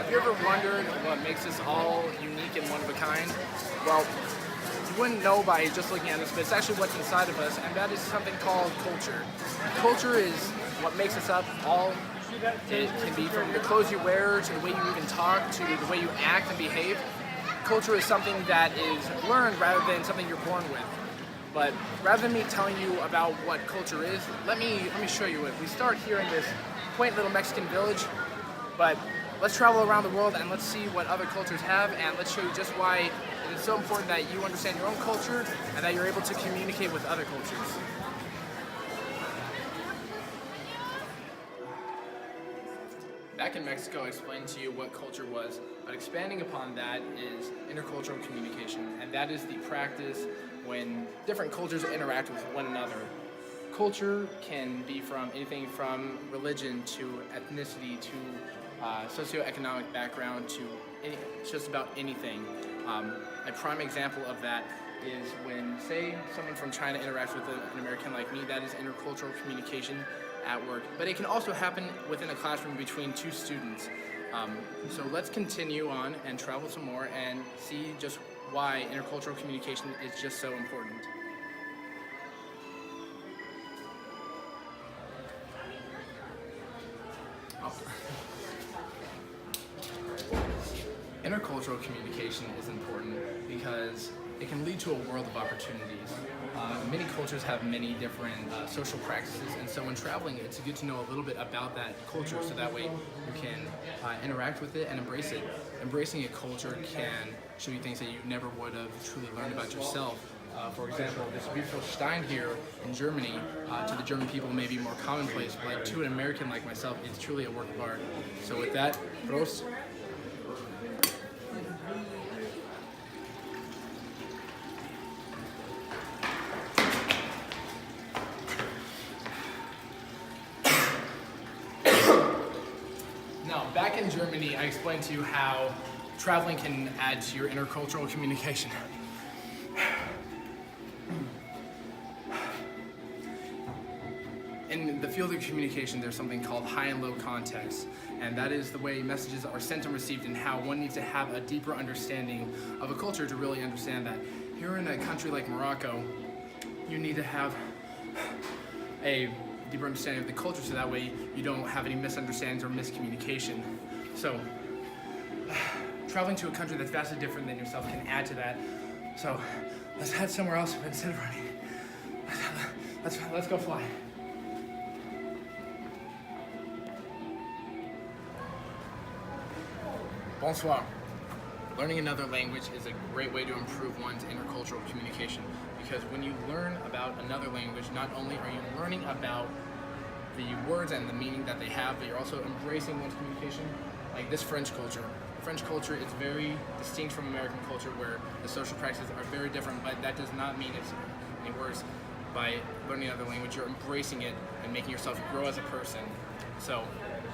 Have you ever wondered what makes us all unique and one of a kind? Well, you wouldn't know by just looking at us, but it's actually what's inside of us, and that is something called culture. Culture is what makes us up all. It can be from the clothes you wear, to the way you even talk, to the way you act and behave. Culture is something that is learned rather than something you're born with. But rather than me telling you about what culture is, let me show you it. We start here in this quaint little Mexican village, but let's travel around the world and let's see what other cultures have, and let's show you just why it is so important that you understand your own culture and that you're able to communicate with other cultures. Back in Mexico, I explained to you what culture was, but expanding upon that is intercultural communication, and that is the practice when different cultures interact with one another. Culture can be from anything from religion to ethnicity to socioeconomic background to just about anything. A prime example of that is when, say, someone from China interacts with an American like me. That is intercultural communication at work. But it can also happen within a classroom between two students. So let's continue on and travel some more and see just why intercultural communication is just so important. Intercultural communication is important because it can lead to a world of opportunities. Many cultures have many different social practices, and so when traveling, it's good to know a little bit about that culture so that way you can interact with it and embrace it. Embracing a culture can show you things that you never would have truly learned about yourself. For example, this beautiful Stein here in Germany, to the German people may be more commonplace, but to an American like myself, it's truly a work of art. So with that, Prost. Now, back in Germany, I explained to you how traveling can add to your intercultural communication. In the field of communication, there's something called high and low context, and that is the way messages are sent and received and how one needs to have a deeper understanding of a culture to really understand that. Here in a country like Morocco, you need to have a deeper understanding of the culture so that way you don't have any misunderstandings or miscommunication. So, traveling to a country that's vastly different than yourself can add to that. So, let's head somewhere else instead of running. Let's go fly. Bonsoir. Learning another language is a great way to improve one's intercultural communication, because when you learn about another language, not only are you learning about the words and the meaning that they have, but you're also embracing one's communication. Like this French culture. French culture is very distinct from American culture, where the social practices are very different, but that does not mean it's any worse. By learning another language, you're embracing it and making yourself grow as a person. So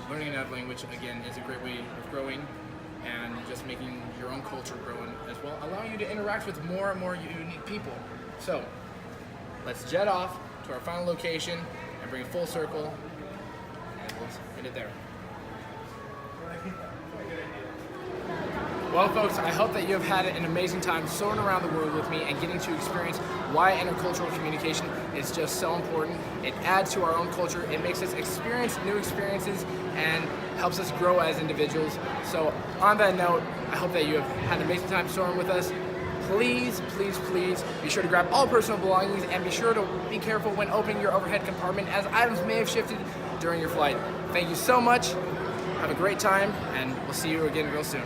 learning another language, again, is a great way of growing and just making your own culture growing as well, allowing you to interact with more and more unique people. So let's jet off to our final location and bring it full circle, and we'll end it there. Well, folks, I hope that you have had an amazing time soaring around the world with me and getting to experience why intercultural communication is just so important. It adds to our own culture, it makes us experience new experiences, and helps us grow as individuals. So on that note, I hope that you have had an amazing time soaring with us. Please, please, please be sure to grab all personal belongings and be sure to be careful when opening your overhead compartment, as items may have shifted during your flight. Thank you so much. Have a great time, and we'll see you again real soon.